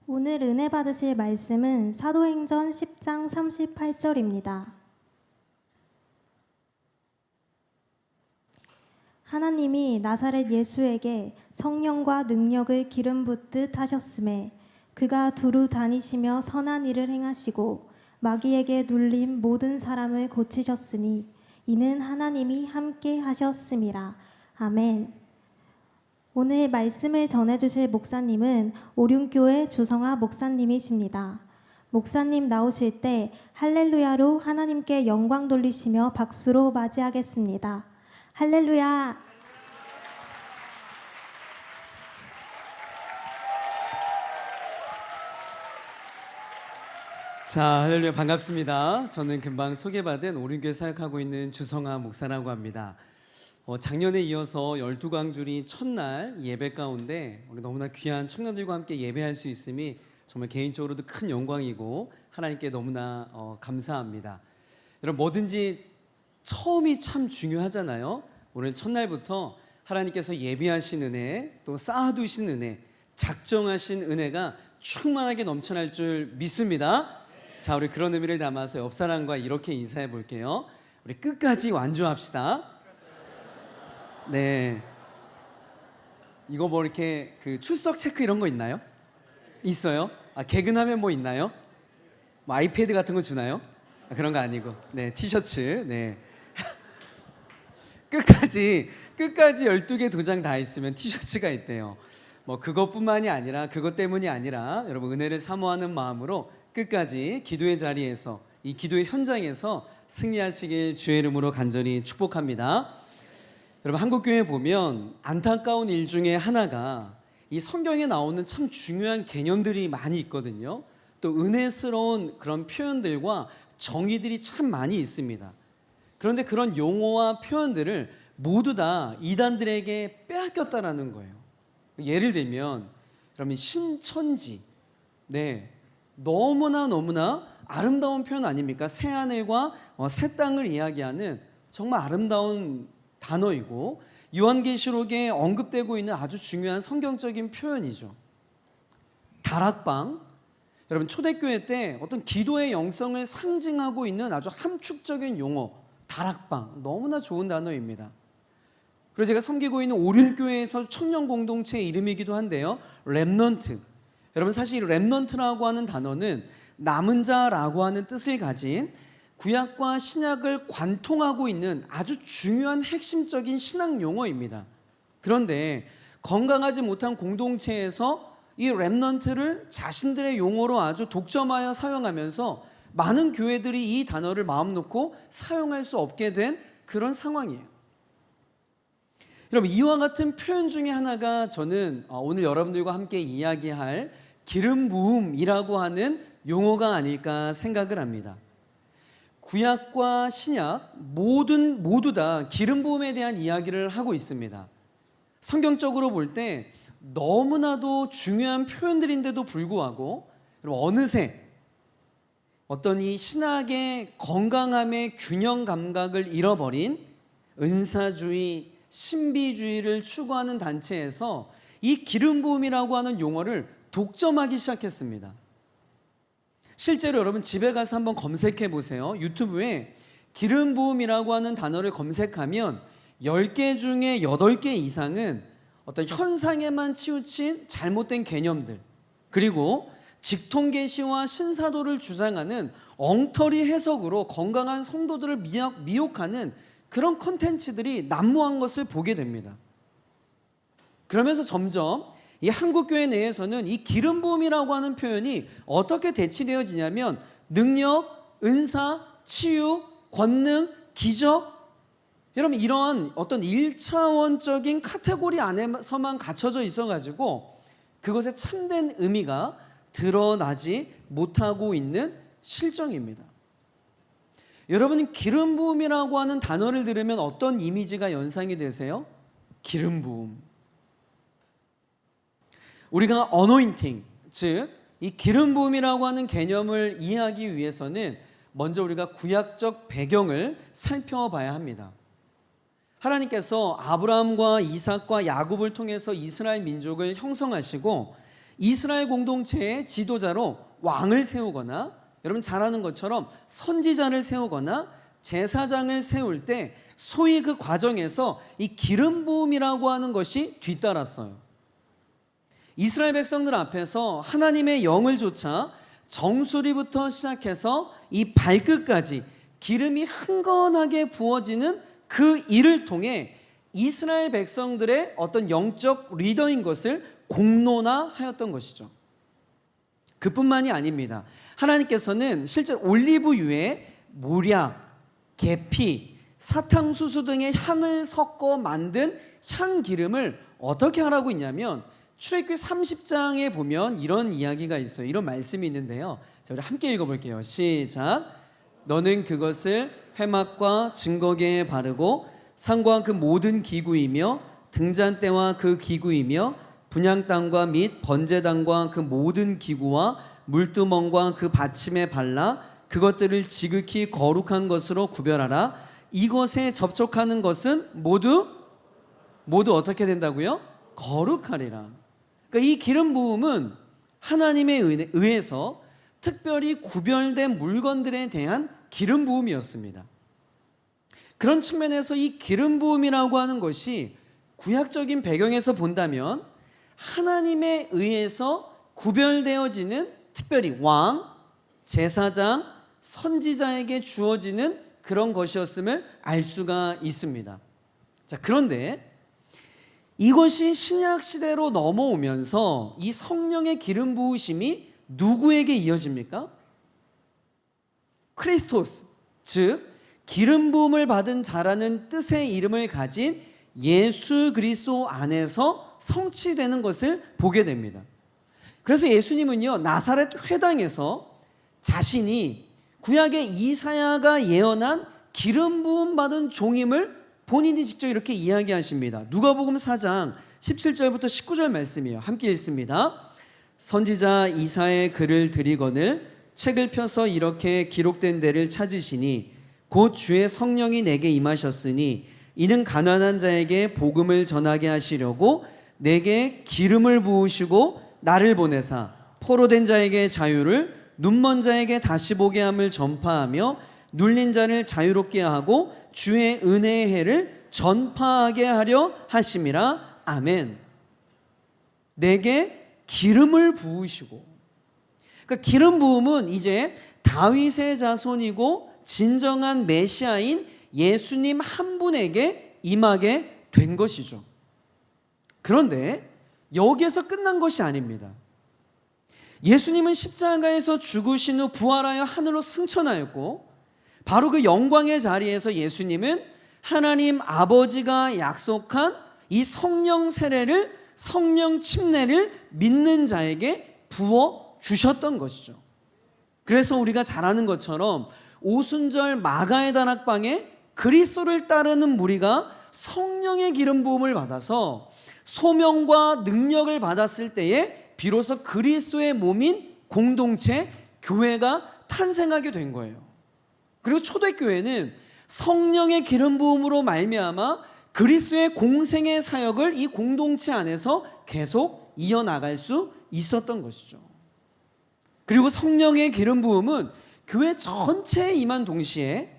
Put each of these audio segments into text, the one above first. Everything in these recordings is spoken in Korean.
오늘 은혜 받으실 말씀은 사도행전 10장 38절입니다. 하나님이 나사렛 예수에게 성령과 능력을 기름 붓듯 하셨음에 그가 두루 다니시며 선한 일을 행하시고 마귀에게 눌린 모든 사람을 고치셨으니 이는 하나님이 함께 하셨음이라. 아멘. 오늘 말씀을 전해주실 목사님은 오륜교회 주성아 목사님이십니다. 목사님 나오실 때 할렐루야로 하나님께 영광 돌리시며 박수로 맞이하겠습니다. 할렐루야! 자, 할렐루야, 반갑습니다. 저는 금방 소개받은 오륜교회 사역하고 있는 주성아 목사라고 합니다. 작년에 이어서 12광주리 첫날 예배 가운데 우리 너무나 귀한 청년들과 함께 예배할 수 있음이 정말 개인적으로도 큰 영광이고 하나님께 너무나 감사합니다. 여러분, 뭐든지 처음이 참 중요하잖아요. 오늘 첫날부터 하나님께서 예비하신 은혜, 또 쌓아두신 은혜, 작정하신 은혜가 충만하게 넘쳐날 줄 믿습니다. 자, 우리 그런 의미를 담아서 옆 사람과 이렇게 인사해 볼게요. 우리 끝까지 완주합시다. 네. 이거 뭐 이렇게 그 출석 체크 이런 거 있나요? 있어요? 개근하면 뭐 있나요? 뭐 아이패드 같은 거 주나요? 그런 거 아니고, 네, 티셔츠, 네. 끝까지 12개 도장 다 있으면 티셔츠가 있대요. 뭐 그것뿐만이 아니라, 그것 때문이 아니라 여러분 은혜를 사모하는 마음으로 끝까지 기도의 자리에서, 이 기도의 현장에서 승리하시길 주의 이름으로 간절히 축복합니다. 여러분, 한국교회 보면 안타까운 일 중에 하나가 이 성경에 나오는 참 중요한 개념들이 많이 있거든요. 또 은혜스러운 그런 표현들과 정의들이 참 많이 있습니다. 그런데 그런 용어와 표현들을 모두 다 이단들에게 빼앗겼다라는 거예요. 예를 들면 여러분, 신천지, 네, 너무나 아름다운 표현 아닙니까? 새하늘과 새 땅을 이야기하는 정말 아름다운 단어이고 요한계시록에 언급되고 있는 아주 중요한 성경적인 표현이죠. 다락방, 여러분 초대교회 때 어떤 기도의 영성을 상징하고 있는 아주 함축적인 용어, 다락방, 너무나 좋은 단어입니다. 그리고 제가 섬기고 있는 오륜교회에서 청년 공동체 이름이기도 한데요, 렘넌트. 여러분, 사실 렘넌트라고 하는 단어는 남은 자라고 하는 뜻을 가진 구약과 신약을 관통하고 있는 아주 중요한 핵심적인 신학 용어입니다. 그런데 건강하지 못한 공동체에서 이 렘넌트를 자신들의 용어로 아주 독점하여 사용하면서 많은 교회들이 이 단어를 마음 놓고 사용할 수 없게 된 그런 상황이에요. 여러분, 이와 같은 표현 중에 하나가 저는 오늘 여러분들과 함께 이야기할 기름 부음이라고 하는 용어가 아닐까 생각을 합니다. 구약과 신약 모두 다 기름 부음에 대한 이야기를 하고 있습니다. 성경적으로 볼 때 너무나도 중요한 표현들인데도 불구하고 어느새 어떤 이 신학의 건강함의 균형 감각을 잃어버린 은사주의, 신비주의를 추구하는 단체에서 이 기름 부음이라고 하는 용어를 독점하기 시작했습니다. 실제로 여러분 집에 가서 한번 검색해 보세요. 유튜브에 기름 부음이라고 하는 단어를 검색하면 10개 중에 8개 이상은 어떤 현상에만 치우친 잘못된 개념들, 그리고 직통계시와 신사도를 주장하는 엉터리 해석으로 건강한 성도들을 미혹하는 그런 콘텐츠들이 난무한 것을 보게 됩니다. 그러면서 점점 이 한국교회 내에서는 이 기름 부음이라고 하는 표현이 어떻게 대치되어지냐면 능력, 은사, 치유, 권능, 기적, 여러분 이러한 어떤 1차원적인 카테고리 안에서만 갇혀져 있어가지고 그것의 참된 의미가 드러나지 못하고 있는 실정입니다. 여러분은 기름 부음이라고 하는 단어를 들으면 어떤 이미지가 연상이 되세요? 기름 부음. 우리가 어노인팅, 즉 이 기름 부음이라고 하는 개념을 이해하기 위해서는 먼저 우리가 구약적 배경을 살펴봐야 합니다. 하나님께서 아브라함과 이삭과 야곱을 통해서 이스라엘 민족을 형성하시고 이스라엘 공동체의 지도자로 왕을 세우거나, 여러분 잘 아는 것처럼 선지자를 세우거나 제사장을 세울 때 소위 그 과정에서 이 기름 부음이라고 하는 것이 뒤따랐어요. 이스라엘 백성들 앞에서 하나님의 영을 좇아 정수리부터 시작해서 이 발끝까지 기름이 흥건하게 부어지는 그 일을 통해 이스라엘 백성들의 어떤 영적 리더인 것을 공론화하였던 것이죠. 그뿐만이 아닙니다. 하나님께서는 실제 올리브유에 모략, 계피, 사탕수수 등의 향을 섞어 만든 향기름을 어떻게 하라고 했냐면, 출애굽기 30장에 보면 이런 이야기가 있어요. 이런 말씀이 있는데요. 자, 우리 함께 읽어볼게요. 시작. 너는 그것을 회막과 증거계에 바르고 상과 그 모든 기구이며 등잔대와 그 기구이며 분향단과 및 번제단과 그 모든 기구와 물두멍과 그 받침에 발라 그것들을 지극히 거룩한 것으로 구별하라. 이것에 접촉하는 것은 모두 어떻게 된다고요? 거룩하리라. 그러니까 이 기름 부음은 하나님에 의해서 특별히 구별된 물건들에 대한 기름 부음이었습니다. 그런 측면에서 이 기름 부음이라고 하는 것이 구약적인 배경에서 본다면 하나님에 의해서 구별되어지는, 특별히 왕, 제사장, 선지자에게 주어지는 그런 것이었음을 알 수가 있습니다. 자, 그런데 이것이 신약 시대로 넘어오면서 이 성령의 기름 부으심이 누구에게 이어집니까? 크리스토스, 즉 기름 부음을 받은 자라는 뜻의 이름을 가진 예수 그리스도 안에서 성취되는 것을 보게 됩니다. 그래서 예수님은요, 나사렛 회당에서 자신이 구약의 이사야가 예언한 기름 부음 받은 종임을 본인이 직접 이렇게 이야기하십니다. 누가복음 4장 17절부터 19절 말씀이에요. 함께 읽습니다. 선지자 이사야의 글을 들이거늘 책을 펴서 이렇게 기록된 데를 찾으시니 곧 주의 성령이 내게 임하셨으니 이는 가난한 자에게 복음을 전하게 하시려고 내게 기름을 부으시고 나를 보내사 포로된 자에게 자유를, 눈먼 자에게 다시 보게 함을 전파하며 눌린 자를 자유롭게 하고 주의 은혜의 해를 전파하게 하려 하심이라. 아멘. 내게 기름을 부으시고, 그러니까 기름 부음은 이제 다윗의 자손이고 진정한 메시아인 예수님 한 분에게 임하게 된 것이죠. 그런데 여기에서 끝난 것이 아닙니다. 예수님은 십자가에서 죽으신 후 부활하여 하늘로 승천하였고, 바로 그 영광의 자리에서 예수님은 하나님 아버지가 약속한 이 성령 세례를, 성령 침례를 믿는 자에게 부어 주셨던 것이죠. 그래서 우리가 잘 아는 것처럼 오순절 마가의 다락방에 그리스도를 따르는 무리가 성령의 기름 부음을 받아서 소명과 능력을 받았을 때에 비로소 그리스도의 몸인 공동체, 교회가 탄생하게 된 거예요. 그리고 초대교회는 성령의 기름 부음으로 말미암아 그리스도의 공생의 사역을 이 공동체 안에서 계속 이어나갈 수 있었던 것이죠. 그리고 성령의 기름 부음은 교회 전체에 임한 동시에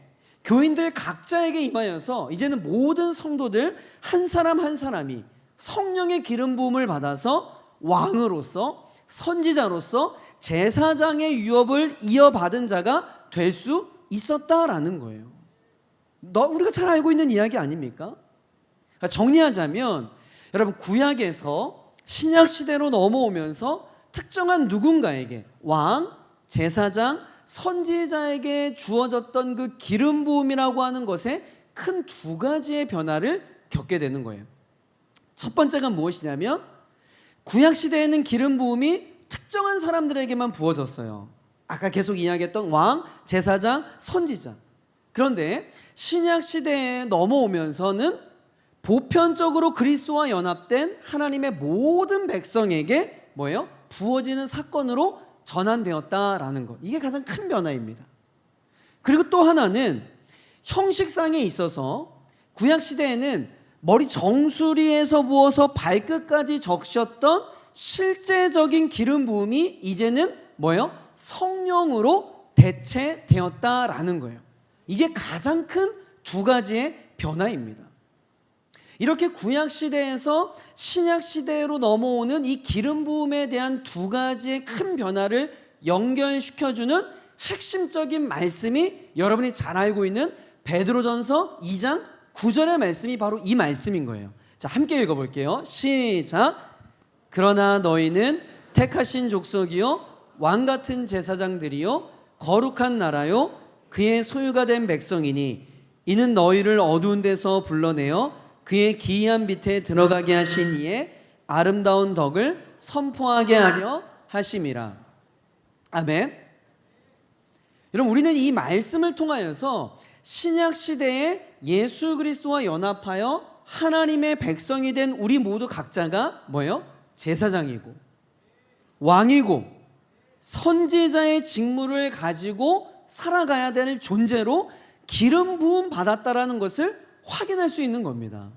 교인들 각자에게 임하여서 이제는 모든 성도들 한 사람 한 사람이 성령의 기름 부음을 받아서 왕으로서, 선지자로서 제사장의 유업을 이어받은 자가 될 수 있었다라는 거예요. 우리가 잘 알고 있는 이야기 아닙니까? 그러니까 정리하자면 여러분, 구약에서 신약 시대로 넘어오면서 특정한 누군가에게, 왕, 제사장, 선지자에게 주어졌던 그 기름 부음이라고 하는 것에 큰 두 가지의 변화를 겪게 되는 거예요. 첫 번째가 무엇이냐면, 구약 시대에는 기름 부음이 특정한 사람들에게만 부어졌어요. 아까 계속 이야기했던 왕, 제사장, 선지자. 그런데 신약 시대에 넘어오면서는 보편적으로 그리스도와 연합된 하나님의 모든 백성에게 뭐예요? 부어지는 사건으로 전환되었다라는 것. 이게 가장 큰 변화입니다. 그리고 또 하나는 형식상에 있어서 구약 시대에는 머리 정수리에서 부어서 발끝까지 적셨던 실제적인 기름 부음이 이제는 뭐예요? 성령으로 대체되었다라는 거예요. 이게 가장 큰 두 가지의 변화입니다. 이렇게 구약 시대에서 신약 시대로 넘어오는 이 기름 부음에 대한 두 가지의 큰 변화를 연결시켜주는 핵심적인 말씀이 여러분이 잘 알고 있는 베드로전서 2장 9절의 말씀이 바로 이 말씀인 거예요. 자, 함께 읽어볼게요. 시작. 그러나 너희는 택하신 족속이요 왕같은 제사장들이요 거룩한 나라요 그의 소유가 된 백성이니 이는 너희를 어두운 데서 불러내어 그의 기이한 빛에 들어가게 하신 이의 아름다운 덕을 선포하게 하려 하심이라. 아멘. 여러분, 우리는 이 말씀을 통하여서 신약 시대에 예수 그리스도와 연합하여 하나님의 백성이 된 우리 모두 각자가 뭐예요? 제사장이고 왕이고 선지자의 직무를 가지고 살아가야 될 존재로 기름 부음 받았다라는 것을 확인할 수 있는 겁니다.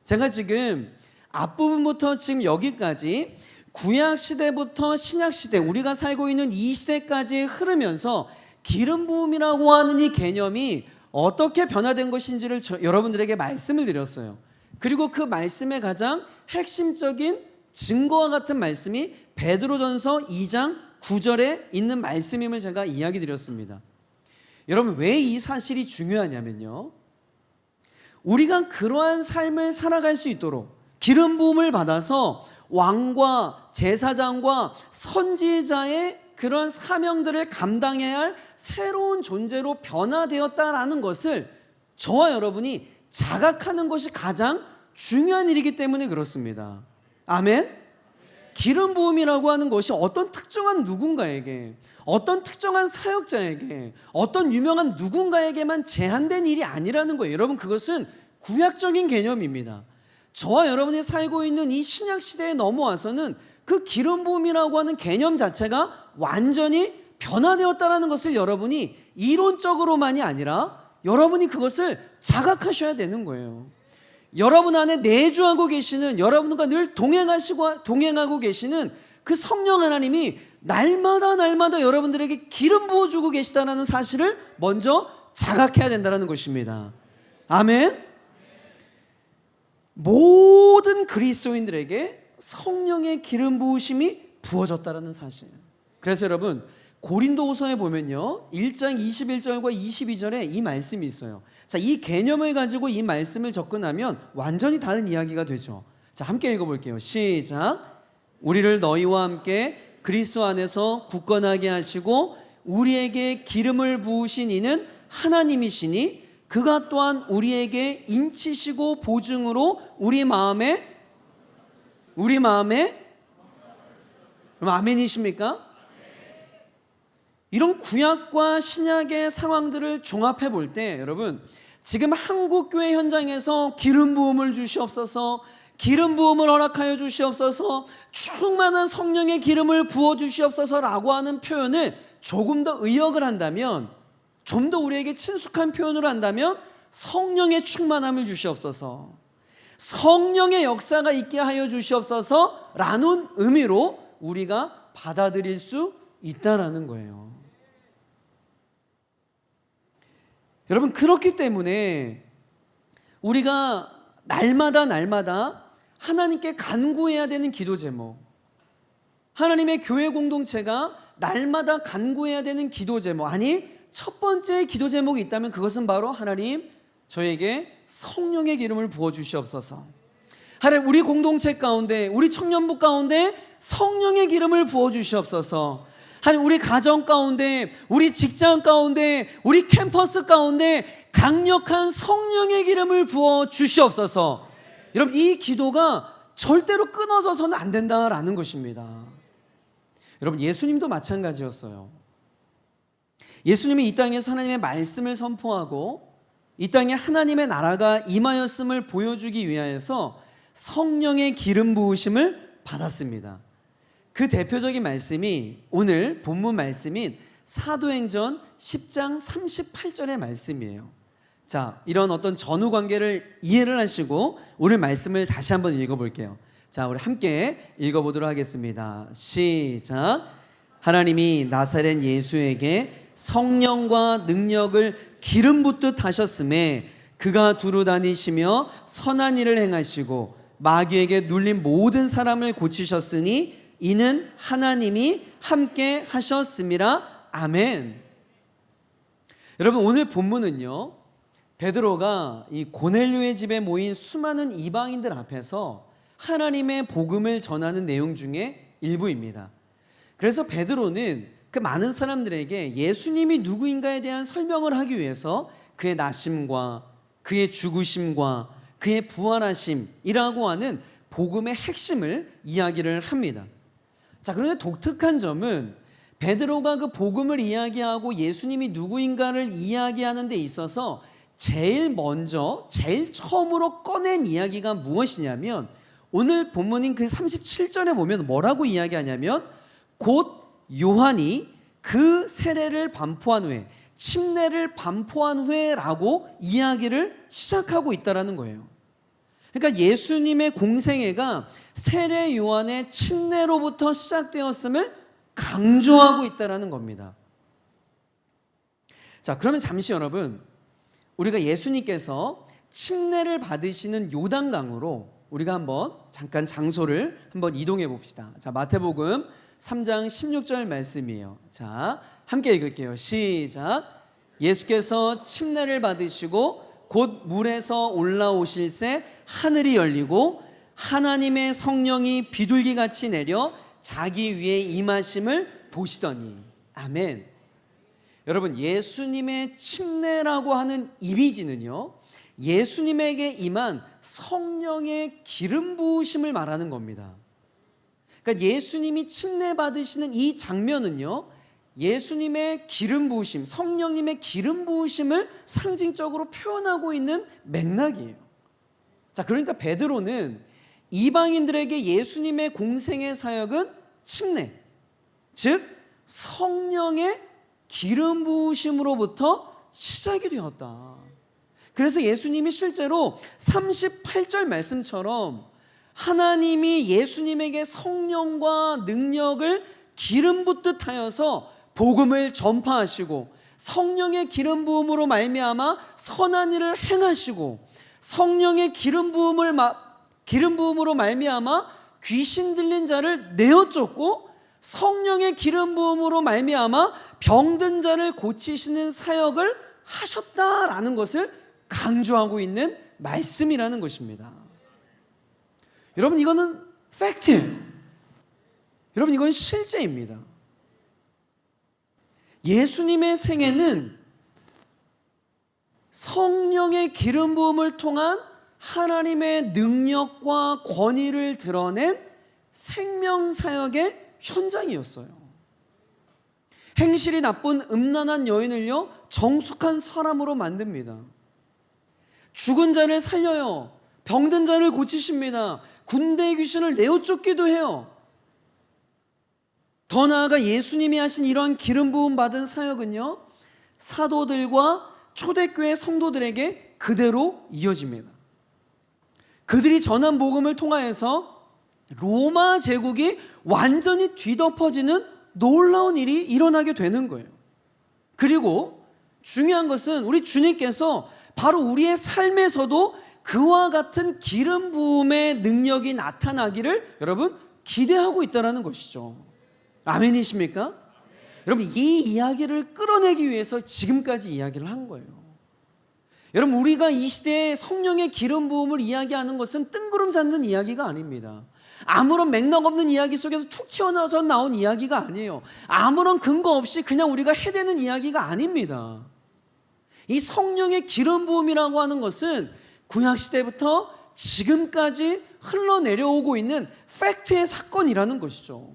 제가 지금 앞부분부터 지금 여기까지 구약 시대부터 신약 시대, 우리가 살고 있는 이 시대까지 흐르면서 기름 부음이라고 하는 이 개념이 어떻게 변화된 것인지를 여러분들에게 말씀을 드렸어요. 그리고 그 말씀의 가장 핵심적인 증거와 같은 말씀이 베드로전서 2장 9절에 있는 말씀임을 제가 이야기 드렸습니다. 여러분, 왜 이 사실이 중요하냐면요, 우리가 그러한 삶을 살아갈 수 있도록 기름 부음을 받아서 왕과 제사장과 선지자의 그런 사명들을 감당해야 할 새로운 존재로 변화되었다라는 것을 저와 여러분이 자각하는 것이 가장 중요한 일이기 때문에 그렇습니다. 아멘. 기름 부음이라고 하는 것이 어떤 특정한 누군가에게, 어떤 특정한 사역자에게, 어떤 유명한 누군가에게만 제한된 일이 아니라는 거예요. 여러분, 그것은 구약적인 개념입니다. 저와 여러분이 살고 있는 이 신약 시대에 넘어와서는 그 기름 부음이라고 하는 개념 자체가 완전히 변화되었다는 것을 여러분이 이론적으로만이 아니라 여러분이 그것을 자각하셔야 되는 거예요. 여러분 안에 내주하고 계시는, 여러분과 늘 동행하고 계시는 그 성령 하나님이 날마다 여러분들에게 기름 부어주고 계시다는 사실을 먼저 자각해야 된다는 것입니다. 아멘. 모든 그리스도인들에게 성령의 기름 부으심이 부어졌다는 사실. 그래서 여러분, 고린도후서에 보면요 1장 21절과 22절에 이 말씀이 있어요. 자, 이 개념을 가지고 이 말씀을 접근하면 완전히 다른 이야기가 되죠. 자, 함께 읽어볼게요. 시작. 우리를 너희와 함께 그리스도 안에서 굳건하게 하시고 우리에게 기름을 부으신 이는 하나님이시니 그가 또한 우리에게 인치시고 보증으로 우리 마음에 그럼 아멘이십니까? 이런 구약과 신약의 상황들을 종합해 볼 때 여러분, 지금 한국교회 현장에서 기름 부음을 주시옵소서, 기름 부음을 허락하여 주시옵소서, 충만한 성령의 기름을 부어 주시옵소서라고 하는 표현을 조금 더 의역을 한다면, 좀 더 우리에게 친숙한 표현으로 한다면 성령의 충만함을 주시옵소서, 성령의 역사가 있게 하여 주시옵소서라는 의미로 우리가 받아들일 수 있다라는 거예요. 여러분, 그렇기 때문에 우리가 날마다 하나님께 간구해야 되는 기도 제목, 하나님의 교회 공동체가 날마다 간구해야 되는 기도 제목, 아니 첫 번째 기도 제목이 있다면 그것은 바로 하나님, 저에게 성령의 기름을 부어 주시옵소서. 하나님, 우리 공동체 가운데, 우리 청년부 가운데 성령의 기름을 부어 주시옵소서. 하나님, 우리 가정 가운데, 우리 직장 가운데, 우리 캠퍼스 가운데 강력한 성령의 기름을 부어 주시옵소서. 여러분, 이 기도가 절대로 끊어져서는 안 된다라는 것입니다. 여러분, 예수님도 마찬가지였어요. 예수님이 이 땅에서 하나님의 말씀을 선포하고 이 땅에 하나님의 나라가 임하였음을 보여주기 위하여서 성령의 기름 부으심을 받았습니다. 그 대표적인 말씀이 오늘 본문 말씀인 사도행전 10장 38절의 말씀이에요. 자, 이런 어떤 전후 관계를 이해를 하시고 오늘 말씀을 다시 한번 읽어볼게요. 자, 우리 함께 읽어보도록 하겠습니다. 시작. 하나님이 나사렛 예수에게 성령과 능력을 기름 붓듯 하셨음에 그가 두루 다니시며 선한 일을 행하시고 마귀에게 눌린 모든 사람을 고치셨으니 이는 하나님이 함께 하셨음이라. 아멘. 여러분, 오늘 본문은요, 베드로가 이 고넬료의 집에 모인 수많은 이방인들 앞에서 하나님의 복음을 전하는 내용 중에 일부입니다. 그래서 베드로는 그 많은 사람들에게 예수님이 누구인가에 대한 설명을 하기 위해서 그의 나심과 그의 죽으심과 그의 부활하심이라고 하는 복음의 핵심을 이야기를 합니다. 자, 그런데 독특한 점은 베드로가 그 복음을 이야기하고 예수님이 누구인가를 이야기하는 데 있어서 제일 먼저 제일 처음으로 꺼낸 이야기가 무엇이냐면, 오늘 본문인 그 37절에 보면 뭐라고 이야기하냐면, 곧 요한이 그 세례를 반포한 후에, 침례를 반포한 후에라고 이야기를 시작하고 있다라는 거예요. 그러니까 예수님의 공생애가 세례 요한의 침례로부터 시작되었음을 강조하고 있다라는 겁니다. 자, 그러면 잠시 여러분, 우리가 예수님께서 침례를 받으시는 요단강으로 우리가 한번 잠깐 장소를 한번 이동해 봅시다. 자, 마태복음 3장 16절 말씀이에요. 자, 함께 읽을게요. 시작. 예수께서 침례를 받으시고 곧 물에서 올라오실새 하늘이 열리고 하나님의 성령이 비둘기같이 내려 자기 위에 임하심을 보시더니. 아멘. 여러분, 예수님의 침례라고 하는 이미지는요, 예수님에게 임한 성령의 기름 부으심을 말하는 겁니다. 그러니까 예수님이 침례 받으시는 이 장면은요, 예수님의 기름 부으심, 성령님의 기름 부으심을 상징적으로 표현하고 있는 맥락이에요. 자, 그러니까 베드로는 이방인들에게 예수님의 공생의 사역은 침례, 즉 성령의 기름 부으심으로부터 시작이 되었다. 그래서 예수님이 실제로 38절 말씀처럼 하나님이 예수님에게 성령과 능력을 기름 붓듯 하여서 복음을 전파하시고 성령의 기름 부음으로 말미암아 선한 일을 행하시고 성령의 기름 부음으로 말미암아 귀신 들린 자를 내어 쫓고 성령의 기름 부음으로 말미암아 병든 자를 고치시는 사역을 하셨다라는 것을 강조하고 있는 말씀이라는 것입니다. 여러분, 이거는 팩트예요. 여러분, 이건 실제입니다. 예수님의 생애는 성령의 기름 부음을 통한 하나님의 능력과 권위를 드러낸 생명사역의 현장이었어요. 행실이 나쁜 음란한 여인을요, 정숙한 사람으로 만듭니다. 죽은 자를 살려요. 병든 자를 고치십니다. 군대의 귀신을 내어 쫓기도 해요. 더 나아가 예수님이 하신 이러한 기름 부음 받은 사역은요, 사도들과 초대교회 성도들에게 그대로 이어집니다. 그들이 전한 복음을 통하여서 로마 제국이 완전히 뒤덮어지는 놀라운 일이 일어나게 되는 거예요. 그리고 중요한 것은 우리 주님께서 바로 우리의 삶에서도 그와 같은 기름 부음의 능력이 나타나기를 여러분 기대하고 있다는 것이죠. 아멘이십니까? 여러분, 이 이야기를 끌어내기 위해서 지금까지 이야기를 한 거예요. 여러분, 우리가 이 시대에 성령의 기름 부음을 이야기하는 것은 뜬구름 잡는 이야기가 아닙니다. 아무런 맥락 없는 이야기 속에서 툭 튀어나와서 나온 이야기가 아니에요. 아무런 근거 없이 그냥 우리가 해대는 이야기가 아닙니다. 이 성령의 기름 부음이라고 하는 것은 구약시대부터 지금까지 흘러내려오고 있는 팩트의 사건이라는 것이죠.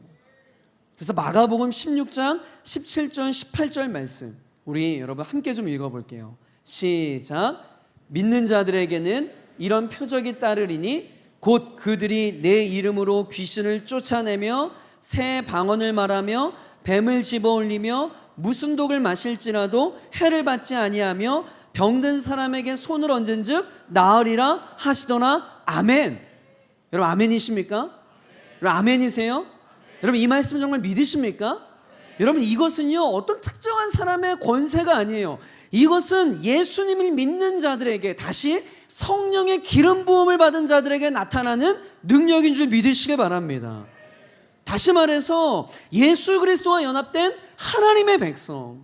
그래서 마가복음 16장 17절 18절 말씀 우리 여러분 함께 좀 읽어볼게요. 시작. 믿는 자들에게는 이런 표적이 따르리니 곧 그들이 내 이름으로 귀신을 쫓아내며 새 방언을 말하며 뱀을 집어올리며 무슨 독을 마실지라도 해를 받지 아니하며 병든 사람에게 손을 얹은즉 나으리라 하시더라. 아멘. 여러분 아멘이십니까? 여러분 아멘이세요? 여러분 이 말씀 정말 믿으십니까? 여러분 이것은요 어떤 특정한 사람의 권세가 아니에요. 이것은 예수님을 믿는 자들에게, 다시 성령의 기름 부음을 받은 자들에게 나타나는 능력인 줄 믿으시기 바랍니다. 다시 말해서 예수 그리스도와 연합된 하나님의 백성,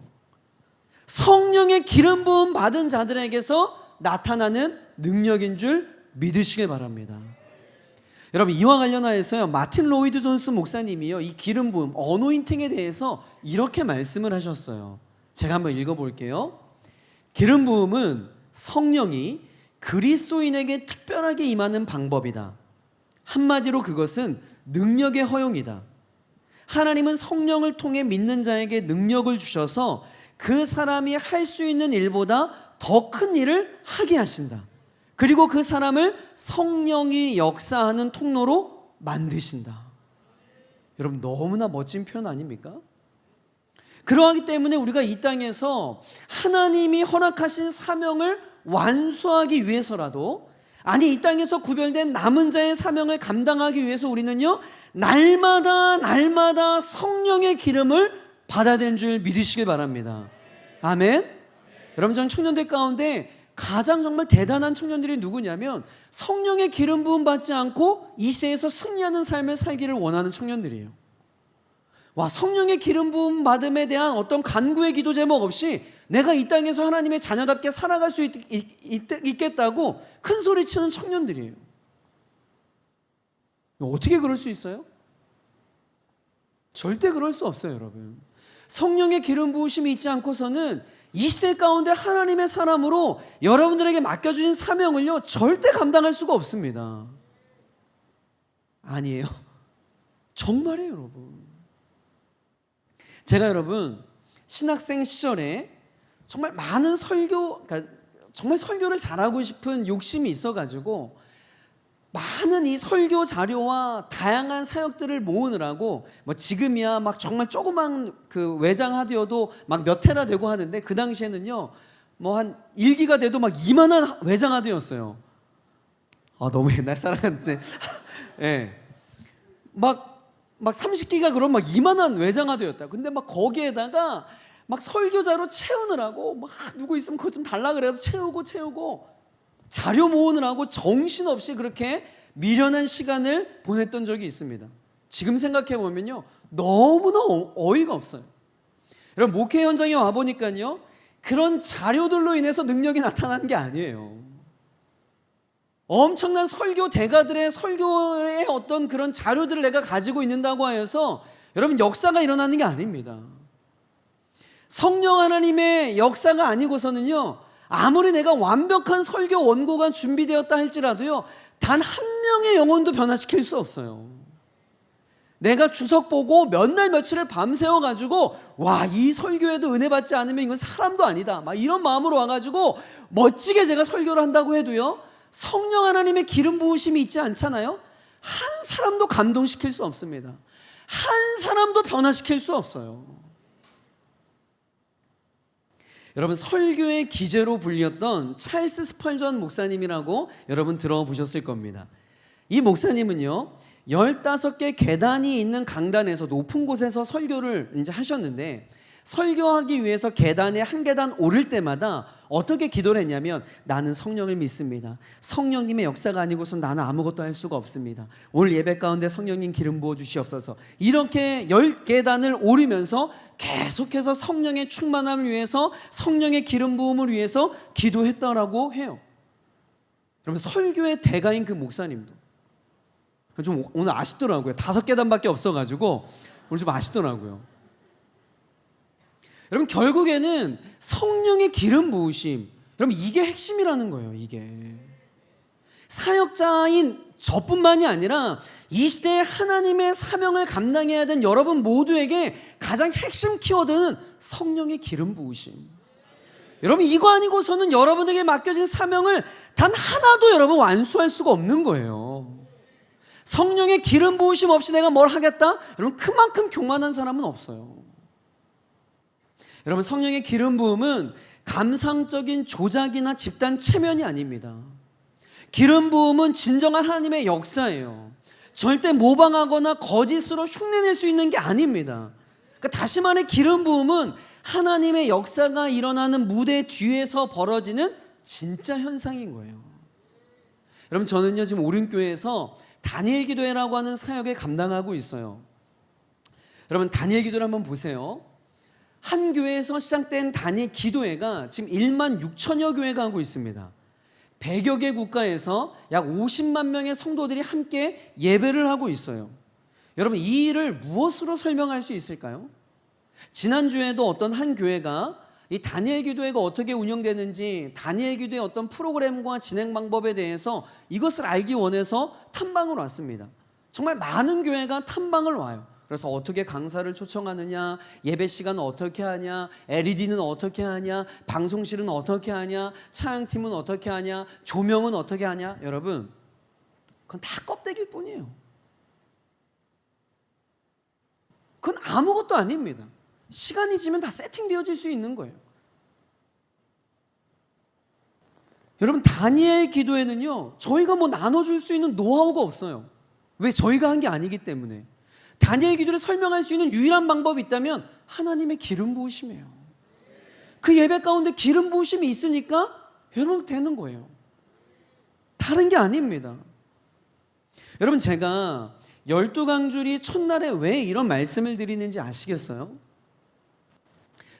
성령의 기름 부음 받은 자들에게서 나타나는 능력인 줄 믿으시기 바랍니다. 여러분 이와 관련하여서요 마틴 로이드 존스 목사님이요 이 기름 부음, 어노인팅에 대해서 이렇게 말씀을 하셨어요. 제가 한번 읽어볼게요. 기름 부음은 성령이 그리스도인에게 특별하게 임하는 방법이다. 한마디로 그것은 능력의 허용이다. 하나님은 성령을 통해 믿는 자에게 능력을 주셔서 그 사람이 할 수 있는 일보다 더 큰 일을 하게 하신다. 그리고 그 사람을 성령이 역사하는 통로로 만드신다. 여러분 너무나 멋진 표현 아닙니까? 그러하기 때문에 우리가 이 땅에서 하나님이 허락하신 사명을 완수하기 위해서라도, 아니 이 땅에서 구별된 남은 자의 사명을 감당하기 위해서 우리는요 날마다 성령의 기름을 받아야 되는 줄 믿으시길 바랍니다. 아멘. 여러분 전 청년들 가운데 가장 정말 대단한 청년들이 누구냐면 성령의 기름 부음 받지 않고 이 시대에서 승리하는 삶을 살기를 원하는 청년들이에요. 와, 성령의 기름 부음 받음에 대한 어떤 간구의 기도 제목 없이 내가 이 땅에서 하나님의 자녀답게 살아갈 수 있겠다고 큰 소리 치는 청년들이에요. 어떻게 그럴 수 있어요? 절대 그럴 수 없어요, 여러분. 성령의 기름 부으심이 있지 않고서는 이 시대 가운데 하나님의 사람으로 여러분들에게 맡겨주신 사명을요 절대 감당할 수가 없습니다. 아니에요. 정말이에요, 여러분. 제가 여러분 신학생 시절에 정말 많은 그러니까 정말 설교를 잘하고 싶은 욕심이 있어가지고 많은 이 설교 자료와 다양한 사역들을 모으느라고 뭐 지금이야 막 정말 조그만 그 외장 하드여도 막 몇 테라 되고 하는데 그 당시에는요 뭐 한 1기가 돼도 막 이만한 외장 하드였어요. 아 너무 옛날 사람 같네. 예. 막 30기가 그럼 막 이만한 외장 하드였다. 근데 막 거기에다가 막 설교자로 채우느라고 막 누구 있으면 그거 좀 달라 그래서 채우고 자료 모으느라고 정신없이 그렇게 미련한 시간을 보냈던 적이 있습니다. 지금 생각해 보면요 너무나 어이가 없어요. 여러분 목회 현장에 와 보니까요 그런 자료들로 인해서 능력이 나타나는 게 아니에요. 엄청난 설교 대가들의 설교의 어떤 그런 자료들을 내가 가지고 있는다고 하여서 여러분 역사가 일어나는 게 아닙니다. 성령 하나님의 역사가 아니고서는요 아무리 내가 완벽한 설교 원고가 준비되었다 할지라도요 단 한 명의 영혼도 변화시킬 수 없어요. 내가 주석 보고 몇 날 며칠을 밤새워 가지고 와, 이 설교에도 은혜 받지 않으면 이건 사람도 아니다 막 이런 마음으로 와가지고 멋지게 제가 설교를 한다고 해도요 성령 하나님의 기름 부으심이 있지 않잖아요. 한 사람도 감동시킬 수 없습니다. 한 사람도 변화시킬 수 없어요. 여러분 설교의 기재로 불렸던 찰스 스펄전 목사님이라고 여러분 들어보셨을 겁니다. 이 목사님은요 15개 계단이 있는 강단에서 높은 곳에서 설교를 이제 하셨는데 설교하기 위해서 계단에 한 계단 오를 때마다 어떻게 기도를 했냐면 나는 성령을 믿습니다. 성령님의 역사가 아니고서 나는 아무것도 할 수가 없습니다. 오늘 예배 가운데 성령님 기름 부어 주시옵소서. 이렇게 10계단을 오르면서 계속해서 성령의 충만함을 위해서 성령의 기름 부음을 위해서 기도했다라고 해요. 여러분 설교의 대가인 그 목사님도 좀 오늘 아쉽더라고요. 5계단밖에 없어가지고 오늘 좀 아쉽더라고요. 여러분 결국에는 성령의 기름 부으심, 여러분 이게 핵심이라는 거예요. 이게 사역자인 저뿐만이 아니라 이 시대에 하나님의 사명을 감당해야 되는 여러분 모두에게 가장 핵심 키워드는 성령의 기름 부으심. 여러분 이거 아니고서는 여러분에게 맡겨진 사명을 단 하나도 여러분 완수할 수가 없는 거예요. 성령의 기름 부으심 없이 내가 뭘 하겠다? 여러분 그만큼 교만한 사람은 없어요. 여러분 성령의 기름 부음은 감상적인 조작이나 집단 체면이 아닙니다. 기름 부음은 진정한 하나님의 역사예요. 절대 모방하거나 거짓으로 흉내낼 수 있는 게 아닙니다. 그러니까 다시 말해 기름 부음은 하나님의 역사가 일어나는 무대 뒤에서 벌어지는 진짜 현상인 거예요. 여러분, 저는요 지금 오륜교회에서 다니엘 기도회라고 하는 사역을 감당하고 있어요. 여러분, 다니엘 기도를 한번 보세요. 한 교회에서 시작된 다니엘 기도회가 지금 1만 6천여 교회가 하고 있습니다. 100여 개 국가에서 약 50만 명의 성도들이 함께 예배를 하고 있어요. 여러분, 이 일을 무엇으로 설명할 수 있을까요? 지난주에도 어떤 한 교회가 이 다니엘 기도회가 어떻게 운영되는지, 다니엘 기도의 어떤 프로그램과 진행 방법에 대해서 이것을 알기 원해서 탐방을 왔습니다. 정말 많은 교회가 탐방을 와요. 그래서 어떻게 강사를 초청하느냐, 예배 시간은 어떻게 하냐, LED는 어떻게 하냐, 방송실은 어떻게 하냐, 차양팀은 어떻게 하냐, 조명은 어떻게 하냐. 여러분, 그건 다 껍데기일 뿐이에요. 그건 아무것도 아닙니다. 시간이 지면 다 세팅되어질 수 있는 거예요. 여러분, 다니엘 기도에는요 저희가 뭐 나눠줄 수 있는 노하우가 없어요. 왜? 저희가 한 게 아니기 때문에. 다니엘 기도를 설명할 수 있는 유일한 방법이 있다면 하나님의 기름 부으심이에요. 그 예배 가운데 기름 부으심이 있으니까 여러분 되는 거예요. 다른 게 아닙니다. 여러분, 제가 12강줄이 첫날에 왜 이런 말씀을 드리는지 아시겠어요?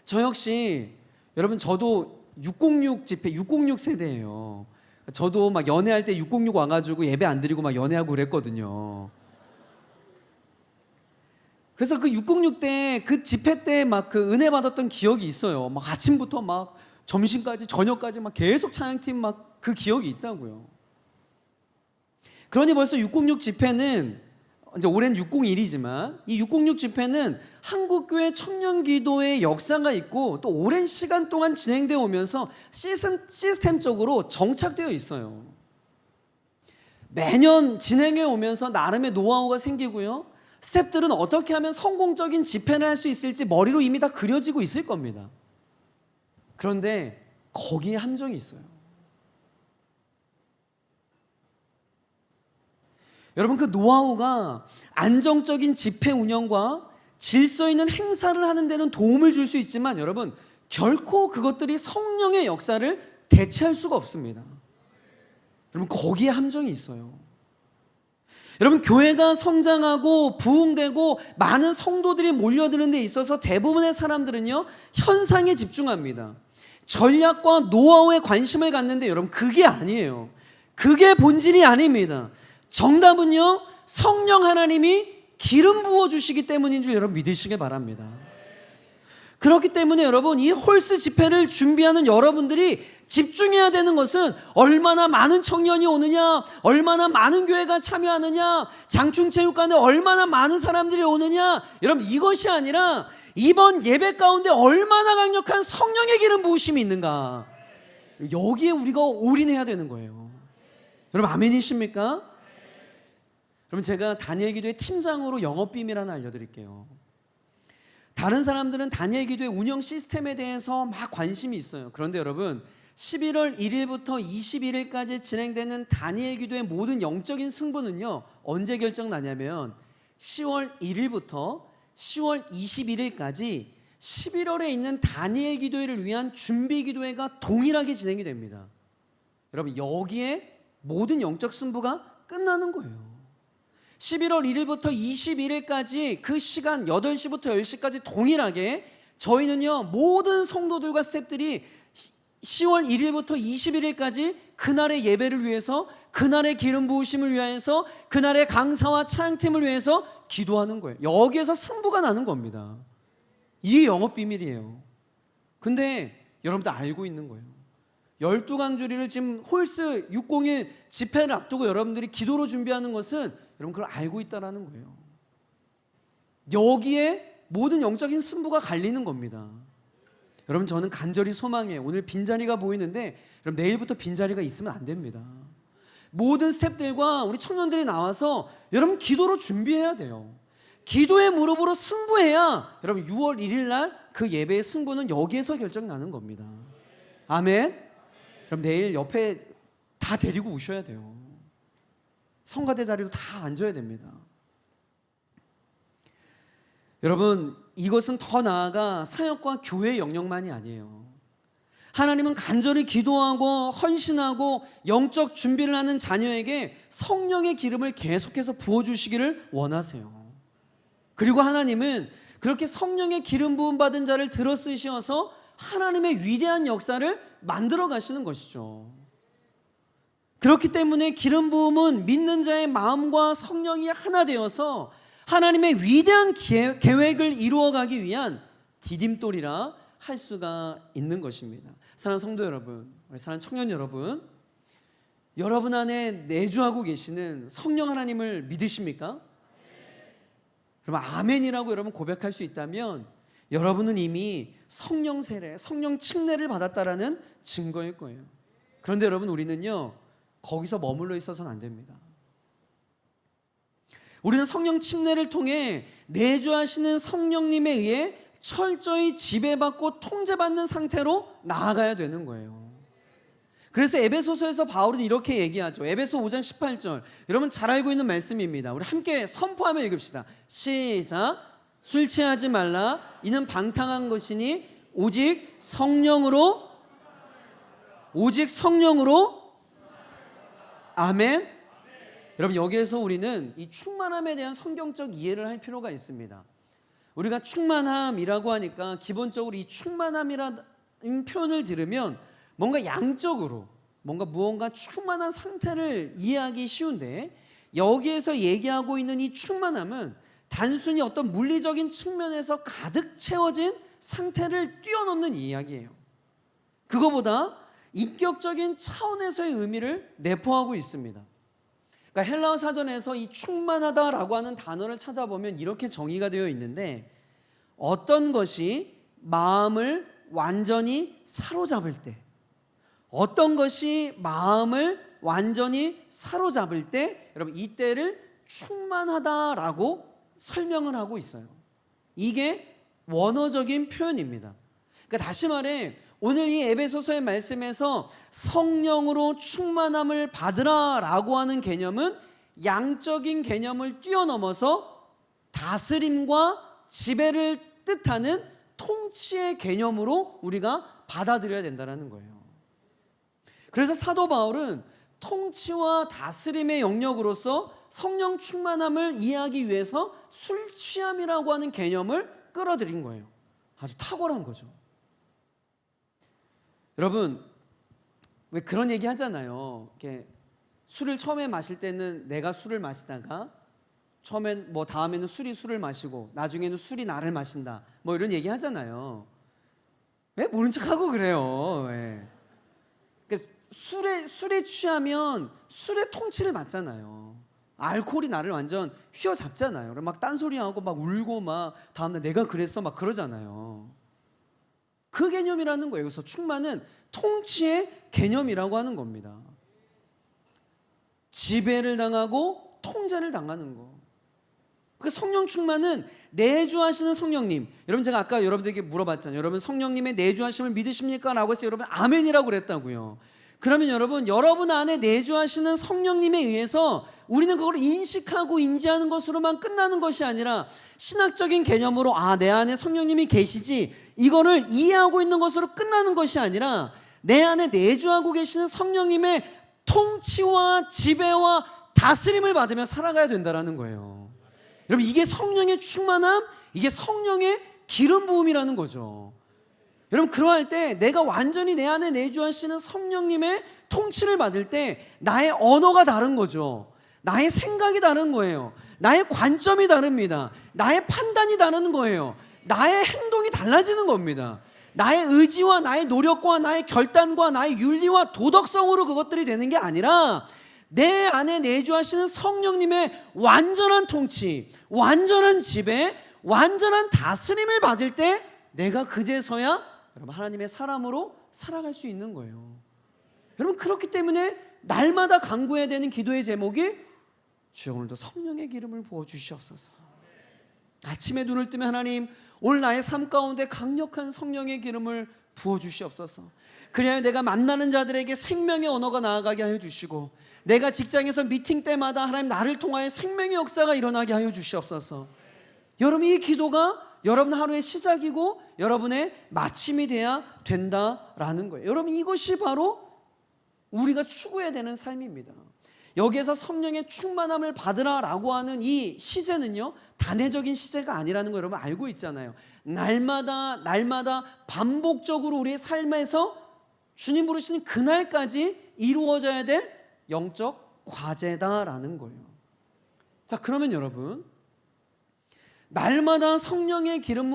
저 역시, 여러분, 저도 606 집회, 606 세대예요. 저도 막 연애할 때 606 와가지고 예배 안 드리고 막 연애하고 그랬거든요. 그래서 그 606 때, 그 집회 때 막 그 은혜 받았던 기억이 있어요. 막 아침부터 막 점심까지, 저녁까지 막 계속 찬양팀 막 그 기억이 있다고요. 그러니 벌써 606 집회는, 이제 올해는 601이지만 이 606 집회는 한국교회 청년기도의 역사가 있고 또 오랜 시간 동안 진행되어 오면서 시스템적으로 정착되어 있어요. 매년 진행해 오면서 나름의 노하우가 생기고요, 스태프들은 어떻게 하면 성공적인 집회를 할 수 있을지 머리로 이미 다 그려지고 있을 겁니다. 그런데 거기에 함정이 있어요. 여러분, 그 노하우가 안정적인 집회 운영과 질서 있는 행사를 하는 데는 도움을 줄 수 있지만 여러분, 결코 그것들이 성령의 역사를 대체할 수가 없습니다. 여러분, 거기에 함정이 있어요. 여러분, 교회가 성장하고 부흥되고 많은 성도들이 몰려드는 데 있어서 대부분의 사람들은요 현상에 집중합니다. 전략과 노하우에 관심을 갖는데 여러분, 그게 아니에요. 그게 본질이 아닙니다. 정답은요 성령 하나님이 기름 부어주시기 때문인 줄 여러분 믿으시길 바랍니다. 그렇기 때문에 여러분, 이 홀스 집회를 준비하는 여러분들이 집중해야 되는 것은 얼마나 많은 청년이 오느냐, 얼마나 많은 교회가 참여하느냐, 장충체육관에 얼마나 많은 사람들이 오느냐, 여러분 이것이 아니라 이번 예배 가운데 얼마나 강력한 성령의 기름 부으심이 있는가, 여기에 우리가 올인해야 되는 거예요. 여러분, 아멘이십니까? 그럼 제가 다니엘 기도의 팀장으로 영업 비밀 하나 알려드릴게요. 다른 사람들은 다니엘 기도의 운영 시스템에 대해서 막 관심이 있어요. 그런데 여러분, 11월 1일부터 21일까지 진행되는 다니엘 기도의 모든 영적인 승부는요 언제 결정나냐면 10월 1일부터 10월 21일까지 11월에 있는 다니엘 기도회를 위한 준비 기도회가 동일하게 진행이 됩니다. 여러분, 여기에 모든 영적 승부가 끝나는 거예요. 11월 1일부터 21일까지 그 시간 8시부터 10시까지 동일하게 저희는요 모든 성도들과 스태프들이 10월 1일부터 21일까지 그날의 예배를 위해서, 그날의 기름 부으심을 위해서, 그날의 강사와 찬양팀을 위해서 기도하는 거예요. 여기에서 승부가 나는 겁니다. 이게 영업 비밀이에요. 근데 여러분들 알고 있는 거예요. 12강주리를 지금 홀스 601 집회를 앞두고 여러분들이 기도로 준비하는 것은 여러분 그걸 알고 있다라는 거예요. 여기에 모든 영적인 승부가 갈리는 겁니다. 여러분, 저는 간절히 소망해요. 오늘 빈자리가 보이는데 여러분, 내일부터 빈자리가 있으면 안 됩니다. 모든 스태프들과 우리 청년들이 나와서 여러분 기도로 준비해야 돼요. 기도의 무릎으로 승부해야 여러분 6월 1일 날 그 예배의 승부는 여기에서 결정나는 겁니다. 아멘. 그럼 내일 옆에 다 데리고 오셔야 돼요. 성가대 자리로 다 앉아야 됩니다. 여러분, 이것은 더 나아가 사역과 교회의 영역만이 아니에요. 하나님은 간절히 기도하고 헌신하고 영적 준비를 하는 자녀에게 성령의 기름을 계속해서 부어주시기를 원하세요. 그리고 하나님은 그렇게 성령의 기름 부음 받은 자를 들어 쓰셔서 하나님의 위대한 역사를 만들어 가시는 것이죠. 그렇기 때문에 기름 부음은 믿는 자의 마음과 성령이 하나 되어서 하나님의 위대한 계획을 이루어가기 위한 디딤돌이라 할 수가 있는 것입니다. 사랑하는 성도 여러분, 사랑하는 청년 여러분, 여러분 안에 내주하고 계시는 성령 하나님을 믿으십니까? 그럼 아멘이라고 여러분 고백할 수 있다면 여러분은 이미 성령 세례, 성령 침례를 받았다라는 증거일 거예요. 그런데 여러분, 우리는요 거기서 머물러 있어서는 안 됩니다. 우리는 성령 침례를 통해 내주하시는 성령님에 의해 철저히 지배받고 통제받는 상태로 나아가야 되는 거예요. 그래서 에베소서에서 바울은 이렇게 얘기하죠. 에베소 5장 18절, 여러분 잘 알고 있는 말씀입니다. 우리 함께 선포하며 읽읍시다. 시작. 술 취하지 말라. 이는 방탕한 것이니 오직 성령으로 아멘. 여러분, 여기에서 우리는 이 충만함에 대한 성경적 이해를 할 필요가 있습니다. 우리가 충만함이라고 하니까 기본적으로 이 충만함이라는 표현을 들으면 뭔가 양적으로 무언가 충만한 상태를 이해하기 쉬운데, 여기에서 얘기하고 있는 이 충만함은 단순히 어떤 물리적인 측면에서 가득 채워진 상태를 뛰어넘는 이야기예요. 그거보다 인격적인 차원에서의 의미를 내포하고 있습니다. 그러니까 헬라어 사전에서 이 충만하다라고 하는 단어를 찾아보면 이렇게 정의가 되어 있는데, 어떤 것이 마음을 완전히 사로잡을 때, 어떤 것이 마음을 완전히 사로잡을 때, 여러분 이때를 충만하다라고 설명을 하고 있어요. 이게 원어적인 표현입니다. 그러니까 다시 말해, 오늘 이 에베소서의 말씀에서 성령으로 충만함을 받으라라고 하는 개념은 양적인 개념을 뛰어넘어서 다스림과 지배를 뜻하는 통치의 개념으로 우리가 받아들여야 된다는 거예요. 그래서 사도 바울은 통치와 다스림의 영역으로서 성령 충만함을 이해하기 위해서 술 취함이라고 하는 개념을 끌어들인 거예요. 아주 탁월한 거죠. 여러분, 왜 그런 얘기 하잖아요. 이렇게 술을 처음에 마실 때는 내가 술을 마시다가 처음엔 다음에는 술을 마시고 나중에는 술이 나를 마신다. 이런 얘기 하잖아요. 왜 모른 척하고 그래요? 왜? 그러니까 술에 취하면 술의 통치를 받잖아요. 알코올이 나를 완전 휘어잡잖아요. 막 딴소리하고 막 울고 막 다음날 내가 그랬어 막 그러잖아요. 그 개념이라는 거예요. 그래서 충만은 통치의 개념이라고 하는 겁니다. 지배를 당하고 통제를 당하는 거. 그 성령 충만은 내주하시는 성령님. 여러분, 제가 아까 여러분들에게 물어봤잖아요. 여러분 성령님의 내주하심을 믿으십니까? 라고 해서 여러분 아멘이라고 그랬다고요. 그러면 여러분 안에 내주하시는 성령님에 의해서 우리는 그걸 인식하고 인지하는 것으로만 끝나는 것이 아니라 신학적인 개념으로 내 안에 성령님이 계시지, 이거를 이해하고 있는 것으로 끝나는 것이 아니라 내 안에 내주하고 계시는 성령님의 통치와 지배와 다스림을 받으며 살아가야 된다는 거예요. 여러분, 이게 성령의 충만함, 이게 성령의 기름 부음이라는 거죠. 여러분, 그러할 때 내가 완전히 내 안에 내주하시는 성령님의 통치를 받을 때 나의 언어가 다른 거죠. 나의 생각이 다른 거예요. 나의 관점이 다릅니다. 나의 판단이 다른 거예요. 나의 행동이 달라지는 겁니다. 나의 의지와 나의 노력과 나의 결단과 나의 윤리와 도덕성으로 그것들이 되는 게 아니라 내 안에 내주하시는 성령님의 완전한 통치, 완전한 지배, 완전한 다스림을 받을 때 내가 그제서야 여러분 하나님의 사람으로 살아갈 수 있는 거예요. 여러분, 그렇기 때문에 날마다 간구해야 되는 기도의 제목이 주여 오늘도 성령의 기름을 부어주시옵소서. 아침에 눈을 뜨면 하나님, 오늘 나의 삶 가운데 강력한 성령의 기름을 부어주시옵소서. 그래야 내가 만나는 자들에게 생명의 언어가 나아가게 하여 주시고, 내가 직장에서 미팅 때마다 하나님 나를 통하여 생명의 역사가 일어나게 하여 주시옵소서. 여러분, 이 기도가 여러분 하루의 시작이고 여러분의 마침이 돼야 된다라는 거예요. 여러분, 이것이 바로 우리가 추구해야 되는 삶입니다. 여기에서 성령의 충만함을 받으라라고 하는 이 시제는요, 단회적인 시제가 아니라는 거 여러분 알고 있잖아요. 날마다 반복적으로 우리의 삶에서 주님 부르시는 그날까지 이루어져야 될 영적 과제다라는 거예요. 자, 그러면 여러분, 날마다 성령의 기름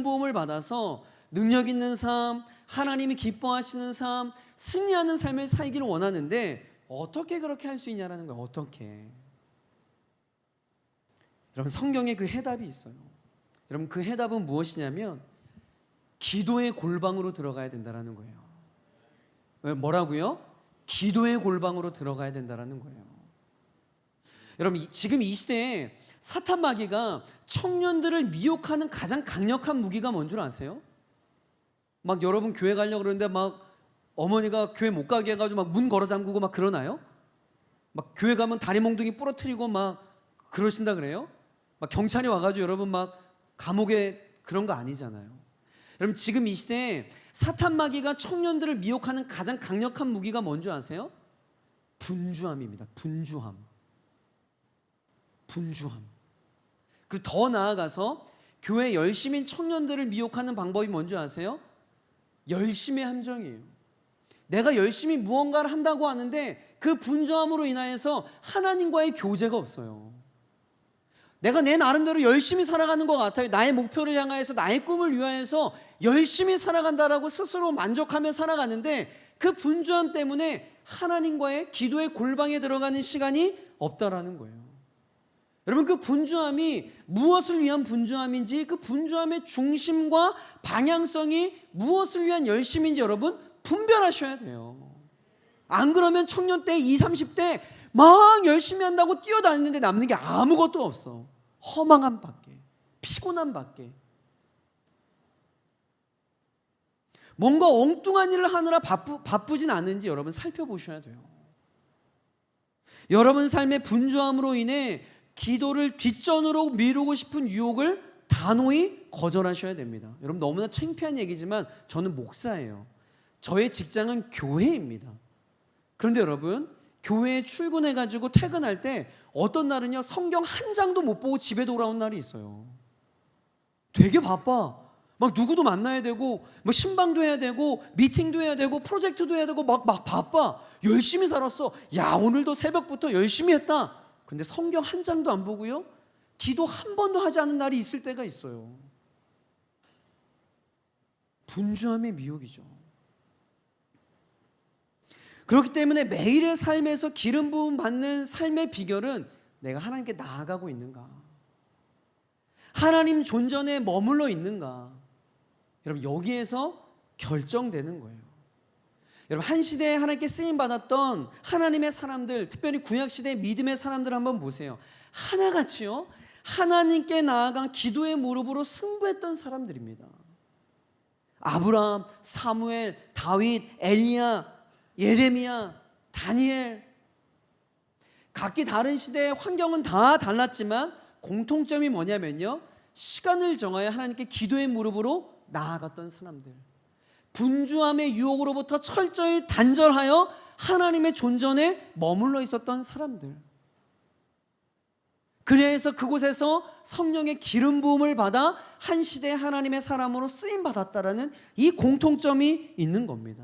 부음을 받아서 능력 있는 삶, 하나님이 기뻐하시는 삶, 승리하는 삶을 살기를 원하는데 어떻게 그렇게 할 수 있냐라는 거예요. 어떻게? 여러분, 성경에 그 해답이 있어요. 여러분, 그 해답은 무엇이냐면 기도의 골방으로 들어가야 된다라는 거예요. 뭐라고요? 기도의 골방으로 들어가야 된다라는 거예요. 여러분, 지금 이 시대에 사탄 마귀가 청년들을 미혹하는 가장 강력한 무기가 뭔 줄 아세요? 막 여러분 교회 가려고 그러는데 막 어머니가 교회 못 가게 해가지고 막 문 걸어 잠그고 막 그러나요? 막 교회 가면 다리 몽둥이 부러뜨리고 막 그러신다 그래요? 막 경찰이 와가지고 여러분 막 감옥에, 그런 거 아니잖아요. 여러분, 지금 이 시대에 사탄 마귀가 청년들을 미혹하는 가장 강력한 무기가 뭔지 아세요? 분주함입니다. 분주함. 그리고 더 나아가서 교회 열심인 청년들을 미혹하는 방법이 뭔지 아세요? 열심의 함정이에요. 내가 열심히 무언가를 한다고 하는데 그 분주함으로 인하여서 하나님과의 교제가 없어요. 내가 내 나름대로 열심히 살아가는 것 같아요. 나의 목표를 향하여서, 나의 꿈을 위하여서 열심히 살아간다라고 스스로 만족하며 살아가는데 그 분주함 때문에 하나님과의 기도의 골방에 들어가는 시간이 없다라는 거예요. 여러분, 그 분주함이 무엇을 위한 분주함인지, 그 분주함의 중심과 방향성이 무엇을 위한 열심인지 여러분 분별하셔야 돼요. 안 그러면 청년 때 20, 30대 막 열심히 한다고 뛰어다니는데 남는 게 아무것도 없어. 허망함 밖에, 피곤함 밖에. 뭔가 엉뚱한 일을 하느라 바쁘진 않은지 여러분 살펴보셔야 돼요. 여러분 삶의 분주함으로 인해 기도를 뒷전으로 미루고 싶은 유혹을 단호히 거절하셔야 됩니다. 여러분, 너무나 창피한 얘기지만 저는 목사예요. 저의 직장은 교회입니다. 그런데 여러분, 교회에 출근해가지고 퇴근할 때 어떤 날은요, 성경 한 장도 못 보고 집에 돌아온 날이 있어요. 되게 바빠. 막 누구도 만나야 되고, 뭐 신방도 해야 되고, 미팅도 해야 되고, 프로젝트도 해야 되고, 막 바빠. 열심히 살았어. 야, 오늘도 새벽부터 열심히 했다. 근데 성경 한 장도 안 보고요, 기도 한 번도 하지 않은 날이 있을 때가 있어요. 분주함의 미혹이죠. 그렇기 때문에 매일의 삶에서 기름 부음 받는 삶의 비결은 내가 하나님께 나아가고 있는가, 하나님 존전에 머물러 있는가, 여러분 여기에서 결정되는 거예요. 여러분, 한 시대에 하나님께 쓰임받았던 하나님의 사람들, 특별히 구약시대의 믿음의 사람들 한번 보세요. 하나같이요, 하나님께 나아간 기도의 무릎으로 승부했던 사람들입니다. 아브라함, 사무엘, 다윗, 엘리야, 예레미야, 다니엘. 각기 다른 시대의 환경은 다 달랐지만 공통점이 뭐냐면요, 시간을 정하여 하나님께 기도의 무릎으로 나아갔던 사람들, 분주함의 유혹으로부터 철저히 단절하여 하나님의 존전에 머물러 있었던 사람들. 그래서 그곳에서 성령의 기름 부음을 받아 한 시대의 하나님의 사람으로 쓰임 받았다라는 이 공통점이 있는 겁니다.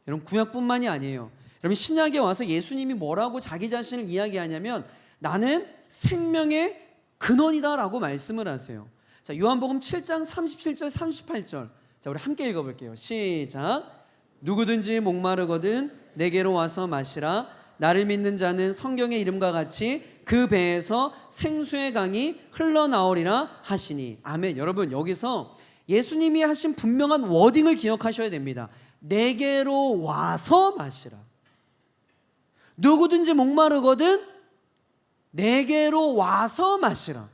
여러분, 구약뿐만이 아니에요. 여러분, 신약에 와서 예수님이 뭐라고 자기 자신을 이야기하냐면 나는 생명의 근원이다라고 말씀을 하세요. 자, 요한복음 7장 37절 38절. 자, 우리 함께 읽어볼게요. 시작. 누구든지 목마르거든 내게로 와서 마시라. 나를 믿는 자는 성경의 이름과 같이 그 배에서 생수의 강이 흘러나오리라 하시니. 아멘. 여러분, 여기서 예수님이 하신 분명한 워딩을 기억하셔야 됩니다. 내게로 와서 마시라. 누구든지 목마르거든 내게로 와서 마시라.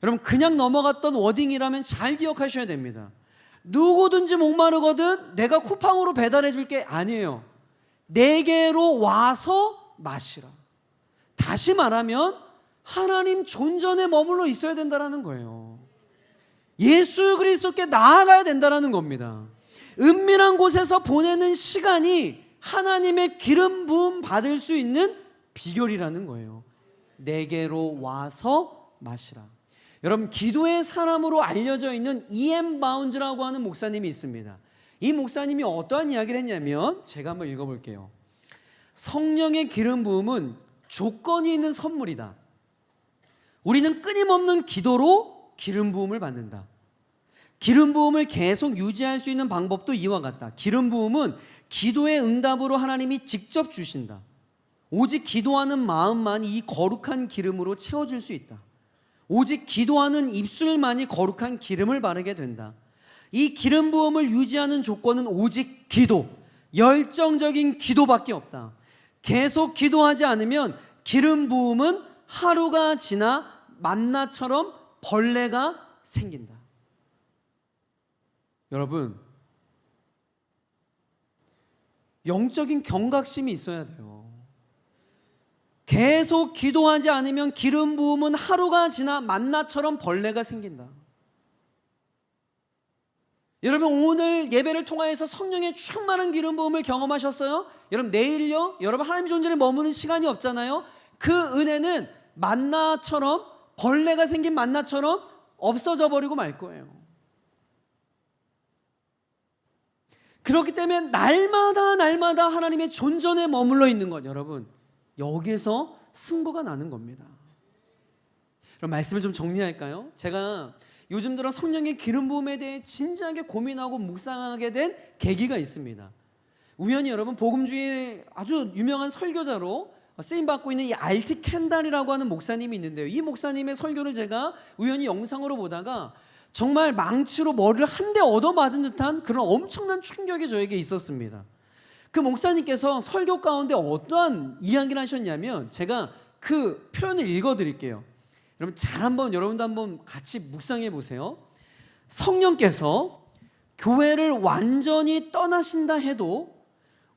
여러분, 그냥 넘어갔던 워딩이라면 잘 기억하셔야 됩니다. 누구든지 목마르거든 내가 쿠팡으로 배달해 줄게 아니에요. 내게로 와서 마시라. 다시 말하면 하나님 존전에 머물러 있어야 된다는 거예요. 예수 그리스도께 나아가야 된다는 겁니다. 은밀한 곳에서 보내는 시간이 하나님의 기름 부음 받을 수 있는 비결이라는 거예요. 내게로 와서 마시라. 여러분, 기도의 사람으로 알려져 있는 E.M. 바운즈라고 하는 목사님이 있습니다. 이 목사님이 어떠한 이야기를 했냐면, 제가 한번 읽어볼게요. 성령의 기름 부음은 조건이 있는 선물이다. 우리는 끊임없는 기도로 기름 부음을 받는다. 기름 부음을 계속 유지할 수 있는 방법도 이와 같다. 기름 부음은 기도의 응답으로 하나님이 직접 주신다. 오직 기도하는 마음만 이 거룩한 기름으로 채워질 수 있다. 오직 기도하는 입술만이 거룩한 기름을 바르게 된다. 이 기름 부음을 유지하는 조건은 오직 기도, 열정적인 기도밖에 없다. 계속 기도하지 않으면 기름 부음은 하루가 지나 만나처럼 벌레가 생긴다. 여러분, 영적인 경각심이 있어야 돼요. 계속 기도하지 않으면 기름 부음은 하루가 지나 만나처럼 벌레가 생긴다. 여러분, 오늘 예배를 통하여서 성령의 충만한 기름 부음을 경험하셨어요? 여러분, 내일요? 여러분, 하나님 존전에 머무는 시간이 없잖아요. 그 은혜는 만나처럼, 벌레가 생긴 만나처럼 없어져 버리고 말 거예요. 그렇기 때문에 날마다 하나님의 존전에 머물러 있는 것, 여러분, 여기에서 승부가 나는 겁니다. 그럼 말씀을 좀 정리할까요? 제가 요즘 들어 성령의 기름 부음에 대해 진지하게 고민하고 묵상하게 된 계기가 있습니다. 우연히 여러분, 복음주의 아주 유명한 설교자로 쓰임받고 있는 이 알티 캔달이라고 하는 목사님이 있는데요. 이 목사님의 설교를 제가 우연히 영상으로 보다가 정말 망치로 머리를 한 대 얻어맞은 듯한 그런 엄청난 충격이 저에게 있었습니다. 그 목사님께서 설교 가운데 어떠한 이야기를 하셨냐면, 제가 그 표현을 읽어드릴게요. 여러분, 여러분도 한번 같이 묵상해 보세요. 성령께서 교회를 완전히 떠나신다 해도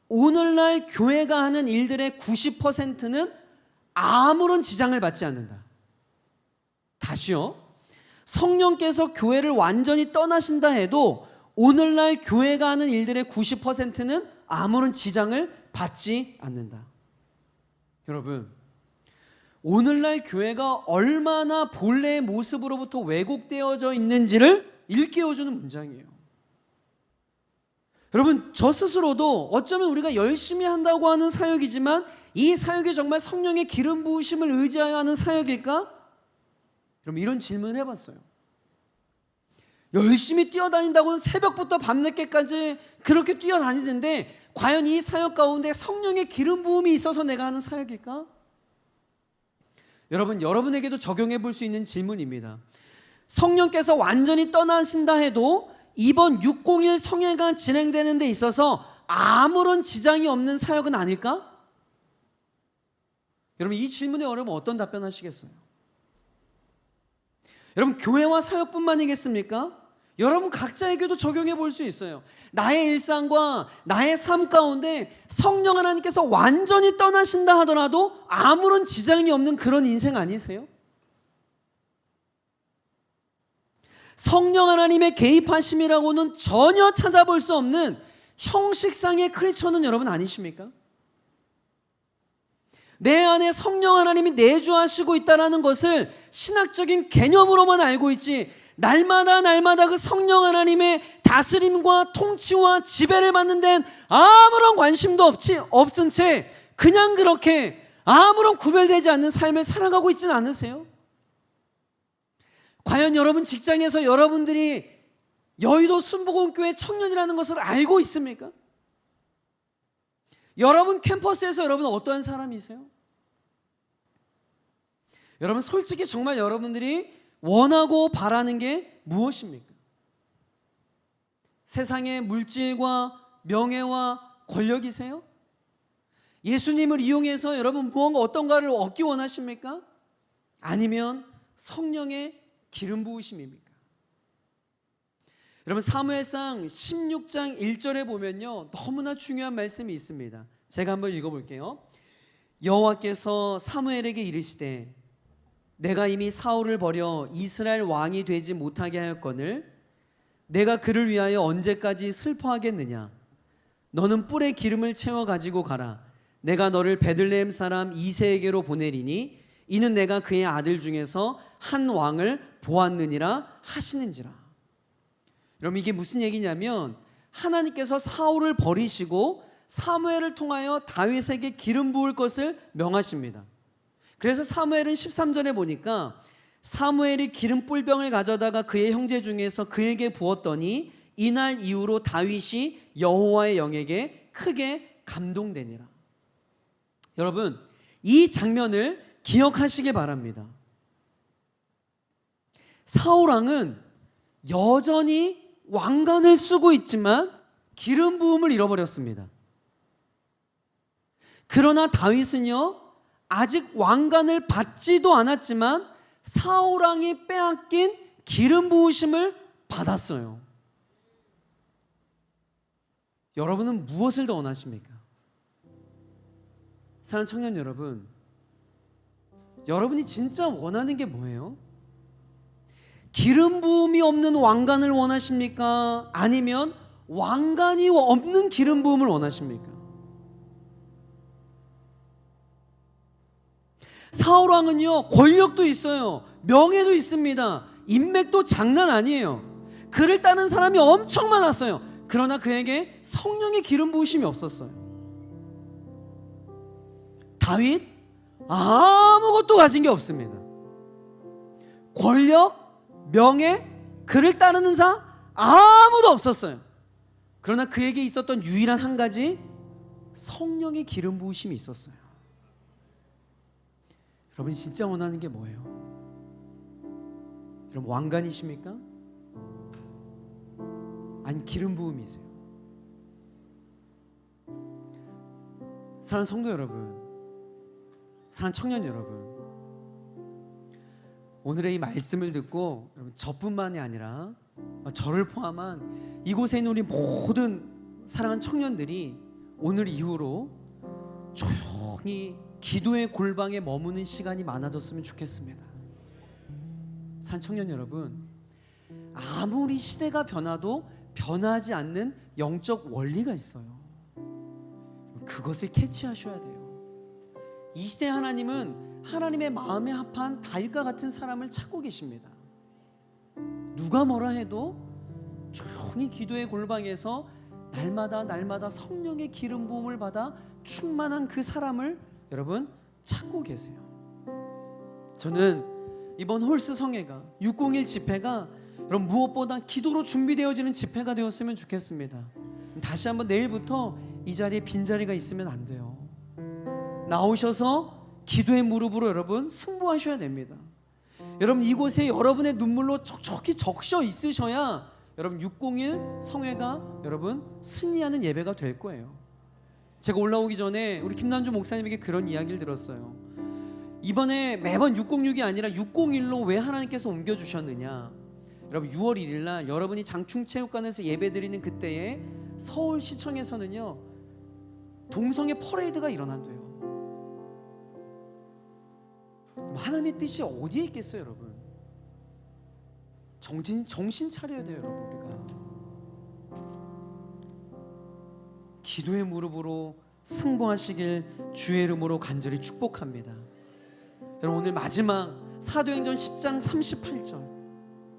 오늘날 교회가 하는 일들의 90%는 아무런 지장을 받지 않는다. 다시요. 성령께서 교회를 완전히 떠나신다 해도 오늘날 교회가 하는 일들의 90%는 아무런 지장을 받지 않는다. 여러분, 오늘날 교회가 얼마나 본래의 모습으로부터 왜곡되어져 있는지를 일깨워주는 문장이에요. 여러분, 저 스스로도 어쩌면 우리가 열심히 한다고 하는 사역이지만 이 사역이 정말 성령의 기름 부으심을 의지하여 하는 사역일까? 여러분, 이런 질문을 해봤어요. 열심히 뛰어다닌다고는 새벽부터 밤늦게까지 그렇게 뛰어다니는데 과연 이 사역 가운데 성령의 기름 부음이 있어서 내가 하는 사역일까? 여러분, 여러분에게도 적용해 볼 수 있는 질문입니다. 성령께서 완전히 떠나신다 해도 이번 601 성회가 진행되는 데 있어서 아무런 지장이 없는 사역은 아닐까? 여러분, 이 질문에 여러분 어떤 답변 하시겠어요? 여러분, 교회와 사역뿐만이겠습니까? 여러분 각자에게도 적용해 볼 수 있어요. 나의 일상과 나의 삶 가운데 성령 하나님께서 완전히 떠나신다 하더라도 아무런 지장이 없는 그런 인생 아니세요? 성령 하나님의 개입하심이라고는 전혀 찾아볼 수 없는 형식상의 크리처는 여러분 아니십니까? 내 안에 성령 하나님이 내주하시고 있다는 것을 신학적인 개념으로만 알고 있지, 날마다 그 성령 하나님의 다스림과 통치와 지배를 받는 데는 아무런 관심도 없은 채 그냥 그렇게 아무런 구별되지 않는 삶을 살아가고 있지는 않으세요? 과연 여러분 직장에서 여러분들이 여의도 순복음교회 청년이라는 것을 알고 있습니까? 여러분 캠퍼스에서 여러분은 어떠한 사람이세요? 여러분, 솔직히 정말 여러분들이 원하고 바라는 게 무엇입니까? 세상의 물질과 명예와 권력이세요? 예수님을 이용해서 여러분 무언가 어떤가를 얻기 원하십니까? 아니면 성령의 기름 부으심입니까? 여러분 사무엘상 16장 1절에 보면요 너무나 중요한 말씀이 있습니다. 제가 한번 읽어볼게요. 여호와께서 사무엘에게 이르시되 내가 이미 사울을 버려 이스라엘 왕이 되지 못하게 하였거늘 내가 그를 위하여 언제까지 슬퍼하겠느냐. 너는 뿔에 기름을 채워 가지고 가라. 내가 너를 베들레헴 사람 이새에게로 보내리니 이는 내가 그의 아들 중에서 한 왕을 보았느니라 하시는지라. 여러분 이게 무슨 얘기냐면 하나님께서 사울을 버리시고 사무엘을 통하여 다윗에게 기름 부을 것을 명하십니다. 그래서 사무엘은 13절에 보니까 사무엘이 기름 뿔병을 가져다가 그의 형제 중에서 그에게 부었더니 이날 이후로 다윗이 여호와의 영에게 크게 감동되니라. 여러분 이 장면을 기억하시기 바랍니다. 사울 왕은 여전히 왕관을 쓰고 있지만 기름 부음을 잃어버렸습니다. 그러나 다윗은요 아직 왕관을 받지도 않았지만 사울 왕이 빼앗긴 기름 부으심을 받았어요. 여러분은 무엇을 더 원하십니까? 사랑하는 청년 여러분, 여러분이 진짜 원하는 게 뭐예요? 기름 부음이 없는 왕관을 원하십니까? 아니면 왕관이 없는 기름 부음을 원하십니까? 사울 왕은요 권력도 있어요, 명예도 있습니다, 인맥도 장난 아니에요. 그를 따르는 사람이 엄청 많았어요. 그러나 그에게 성령의 기름 부으심이 없었어요. 다윗 아무것도 가진 게 없습니다. 권력, 명예, 그를 따르는 자 아무도 없었어요. 그러나 그에게 있었던 유일한 한 가지 성령의 기름 부으심이 있었어요. 여러분이 진짜 원하는 게 뭐예요? 여러분 왕관이십니까? 아니 기름 부음이세요? 사랑하는 성도 여러분, 사랑하는 청년 여러분, 오늘의 이 말씀을 듣고 여러분 저뿐만이 아니라 저를 포함한 이곳에 있는 우리 모든 사랑하는 청년들이 오늘 이후로 조용히 기도의 골방에 머무는 시간이 많아졌으면 좋겠습니다. 사랑하는 청년 여러분, 아무리 시대가 변화도 변하지 않는 영적 원리가 있어요. 그것을 캐치하셔야 돼요. 이 시대 하나님은 하나님의 마음에 합한 다윗과 같은 사람을 찾고 계십니다. 누가 뭐라 해도 조용히 기도의 골방에서 날마다 성령의 기름 부음을 받아 충만한 그 사람을 여러분 찾고 계세요. 저는 이번 홀스 성회가 601 집회가 여러분 무엇보다 기도로 준비되어지는 집회가 되었으면 좋겠습니다. 다시 한번 내일부터 이 자리에 빈자리가 있으면 안 돼요. 나오셔서 기도의 무릎으로 여러분 승부하셔야 됩니다. 여러분 이곳에 여러분의 눈물로 촉촉히 적셔 있으셔야 여러분 601 성회가 여러분 승리하는 예배가 될 거예요. 제가 올라오기 전에 우리 김남주 목사님에게 그런 이야기를 들었어요. 이번에 매번 606이 아니라 601로 왜 하나님께서 옮겨주셨느냐. 여러분 6월 1일 날 여러분이 장충체육관에서 예배드리는 그때에 서울시청에서는요 동성애 퍼레이드가 일어난대요. 하나님의 뜻이 어디에 있겠어요 여러분? 정신 차려야 돼요 여러분. 우리가 기도의 무릎으로 승부하시길 주의 이름으로 간절히 축복합니다. 여러분 오늘 마지막 사도행전 10장 38절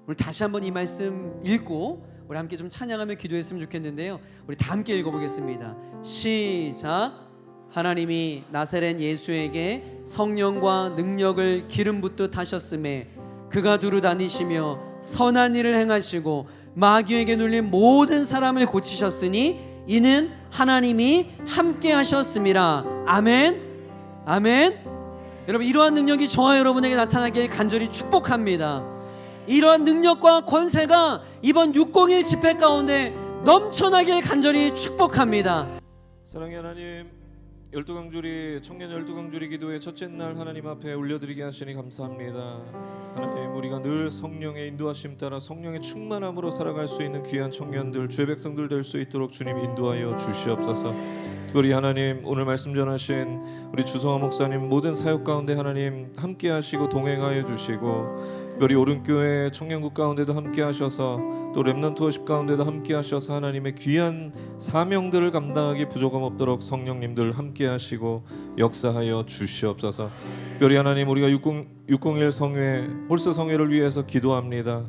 오늘 다시 한번 이 말씀 읽고 우리 함께 좀 찬양하며 기도했으면 좋겠는데요. 우리 다 함께 읽어보겠습니다. 시작. 하나님이 나사렛 예수에게 성령과 능력을 기름 붓듯 하셨음에 그가 두루 다니시며 선한 일을 행하시고 마귀에게 눌린 모든 사람을 고치셨으니 이는 하나님이 함께 하셨음이라. 아멘. 아멘. 여러분 이러한 능력이 저와 여러분에게 나타나길 간절히 축복합니다. 이러한 능력과 권세가 이번 601 집회 가운데 넘쳐나길 간절히 축복합니다. 사랑의 하나님, 12강주리 청년 12강주리 기도의 첫째 날 하나님 앞에 올려드리게 하시니 감사합니다. 하나님, 우리가 늘 성령의 인도하심 따라 성령의 충만함으로 살아갈 수 있는 귀한 청년들, 주의 백성들 될 수 있도록 주님 인도하여 주시옵소서. 특별히 하나님, 오늘 말씀 전하신 우리 주성화 목사님 모든 사역 가운데 하나님 함께 하시고 동행하여 주시고, 특별히 오른교회 청년국 가운데도 함께 하셔서 또 렘넌트 워십 가운데도 함께 하셔서 하나님의 귀한 사명들을 감당하기 부족함 없도록 성령님들 함께 하시고 역사하여 주시옵소서. 특별히 하나님, 우리가 601 성회 홀스 성회를 위해서 기도합니다.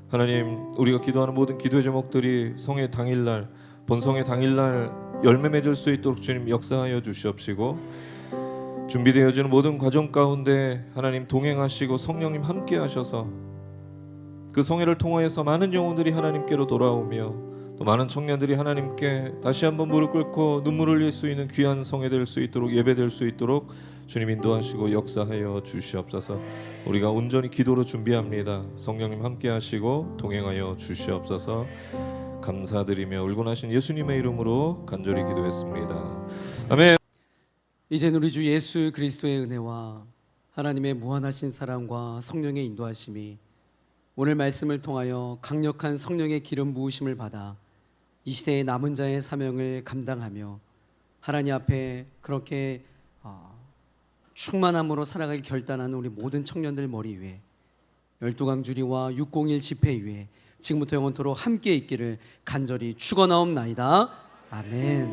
하나님, 우리가 기도하는 모든 기도의 제목들이 성회 당일날, 본성회 당일날 열매 맺을 수 있도록 주님 역사하여 주시옵시고, 준비되어지는 모든 과정 가운데 하나님 동행하시고 성령님 함께 하셔서 그 성회를 통하여서 많은 영혼들이 하나님께로 돌아오며 또 많은 청년들이 하나님께 다시 한번 무릎 꿇고 눈물을 흘릴 수 있는 귀한 성회 될 수 있도록, 예배될 수 있도록 주님 인도하시고 역사하여 주시옵소서. 우리가 온전히 기도로 준비합니다. 성령님 함께 하시고 동행하여 주시옵소서. 감사드리며 울고 나신 예수님의 이름으로 간절히 기도했습니다. 아멘. 이젠 우리 주 예수 그리스도의 은혜와 하나님의 무한하신 사랑과 성령의 인도하심이 오늘 말씀을 통하여 강력한 성령의 기름 부으심을 받아 이 시대의 남은 자의 사명을 감당하며 하나님 앞에 그렇게 충만함으로 살아가기 결단하는 우리 모든 청년들 머리 위에 12강주리와 601 집회 위에 지금부터 영원토록 함께 있기를 간절히 축원하옵나이다. 아멘.